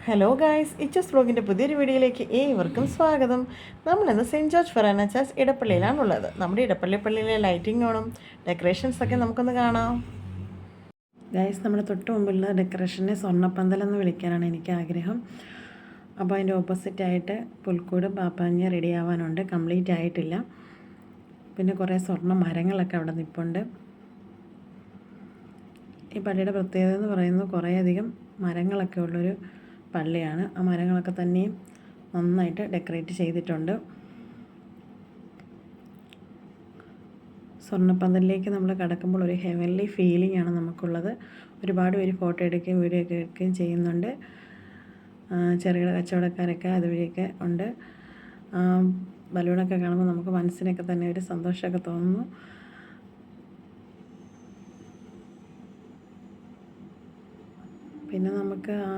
Hello guys, ഇച്ചസ് വ്ലോഗിൻ്റെ പുതിയൊരു വീഡിയോയിലേക്ക് ഏവർക്കും സ്വാഗതം. നമ്മളിന്ന് സെൻറ്റ് ജോർജ് ഫൊറാന ചർച്ച് ഇടപ്പള്ളിയിലാണുള്ളത്. നമ്മുടെ ഇടപ്പള്ളി പള്ളിയിലെ ലൈറ്റിംഗ് ഓണും ഡെക്കറേഷൻസൊക്കെ നമുക്കൊന്ന് കാണാം. ഗായ്സ്, നമ്മുടെ തൊട്ട് മുമ്പുള്ള ഡെക്കറേഷനെ സ്വർണ്ണപ്പന്തലെന്ന് വിളിക്കാനാണ് എനിക്ക് ആഗ്രഹം. അപ്പോൾ അതിൻ്റെ ഓപ്പോസിറ്റായിട്ട് പുൽക്കൂട് പാപ്പാഞ്ഞ് റെഡി ആവാനുണ്ട്, കംപ്ലീറ്റ് ആയിട്ടില്ല. പിന്നെ കുറേ സ്വർണ്ണ മരങ്ങളൊക്കെ അവിടെ നിൽപ്പുണ്ട്. ഈ പള്ളിയുടെ പ്രത്യേകത എന്ന് പറയുന്നത് കുറേയധികം മരങ്ങളൊക്കെ ഉള്ളൊരു പള്ളിയാണ്. ആ മരങ്ങളൊക്കെ തന്നെയും നന്നായിട്ട് ഡെക്കറേറ്റ് ചെയ്തിട്ടുണ്ട്. സ്വർണ്ണപ്പന്തലിലേക്ക് നമ്മൾ കടക്കുമ്പോൾ ഒരു ഹെവൻലി ഫീലിംഗ് ആണ് നമുക്കുള്ളത്. ഒരുപാട് പേര് ഫോട്ടോ എടുക്കുകയും വീഡിയോ ഒക്കെ എടുക്കുകയും ചെയ്യുന്നുണ്ട്. ചെറുകിട കച്ചവടക്കാരൊക്കെ അതുവഴിയൊക്കെ ഉണ്ട്. ബലൂണൊക്കെ കാണുമ്പോൾ നമുക്ക് മനസ്സിനൊക്കെ തന്നെ ഒരു സന്തോഷമൊക്കെ തോന്നുന്നു. പിന്നെ നമുക്ക് ആ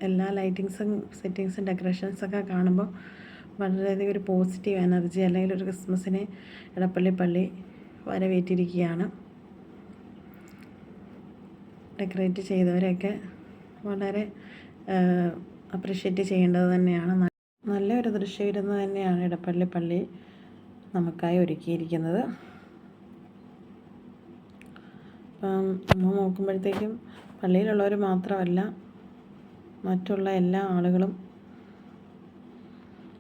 എല്ലാ ലൈറ്റിങ്സും സെറ്റിങ്സും ഡെക്കറേഷൻസൊക്കെ കാണുമ്പോൾ വളരെയധികം ഒരു പോസിറ്റീവ് എനർജി, അല്ലെങ്കിൽ ഒരു ക്രിസ്മസിനെ ഇടപ്പള്ളി പള്ളി വരവേറ്റിരിക്കുകയാണ്. ഡെക്കറേറ്റ് ചെയ്തവരെയൊക്കെ വളരെ അപ്രിഷ്യേറ്റ് ചെയ്യേണ്ടത് തന്നെയാണ്. നല്ലൊരു ദൃശ്യവിരുന്ന് തന്നെയാണ് ഇടപ്പള്ളി പള്ളി നമുക്കായി ഒരുക്കിയിരിക്കുന്നത്. നമ്മൾ നോക്കുമ്പോഴത്തേക്കും പള്ളിയിലുള്ളവർ മാത്രമല്ല, മറ്റുള്ള എല്ലാ ആളുകളും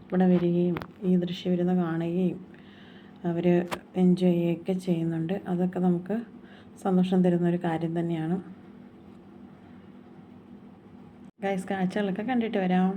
ഇവിടെ വരികയും ഈ ദൃശ്യവിരുന്ന് കാണുകയും അവർ എൻജോയ് ചെയ്യുകയൊക്കെ ചെയ്യുന്നുണ്ട്. അതൊക്കെ നമുക്ക് സന്തോഷം തരുന്നൊരു കാര്യം തന്നെയാണ്. ഗൈസ്, കാഴ്ചകളൊക്കെ കണ്ടിട്ട് വരാം.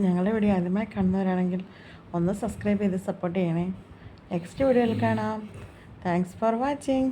ഞങ്ങളുടെ വീഡിയോ ആദ്യമായി കാണുന്നവരാണെങ്കിൽ ഒന്ന് സബ്സ്ക്രൈബ് ചെയ്ത് സപ്പോർട്ട് ചെയ്യണേ. നെക്സ്റ്റ് വീഡിയോയിൽ കാണാം. Thanks for watching.